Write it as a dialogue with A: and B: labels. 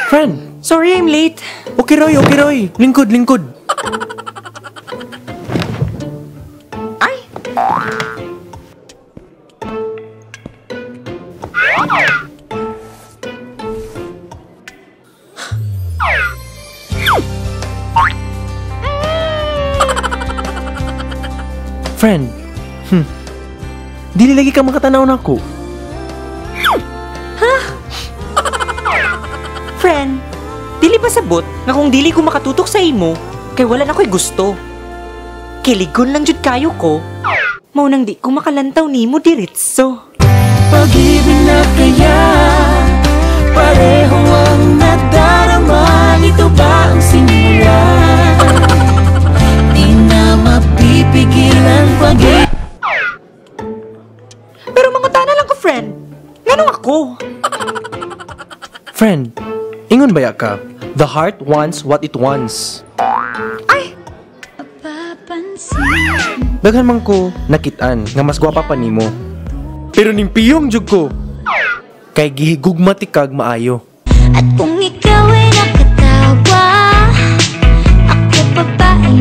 A: Friend!
B: Sorry, I'm late.
A: Okay, Roy. Lingkod.
B: Ay!
A: Friend, dili lagi ka makatanaw na ako.
B: Friend, dili pa sabot nga kung dili ko makatutok sa imo, kay wala na ko'y gusto. Kiligon lang jud kayo ko. Mao nang di ko makalantaw nimo diretso.
C: Pag-ibig na kaya pareho ang nadarama. Ito ba ang simula? Di na mapipigilan pag-ibig.
B: Pero mangutana lang ko, friend. Ngano ako?
A: Friend, ingon baya ka? The heart wants what it wants.
B: Ay!
A: Daghan man ko nakitaan nga mas gwapa pa nimo. Pero nimpiyong jud ko. Kay gihigugma ti kag maayo.
C: At kung ikaw ay nakatawa, ako pa ba ay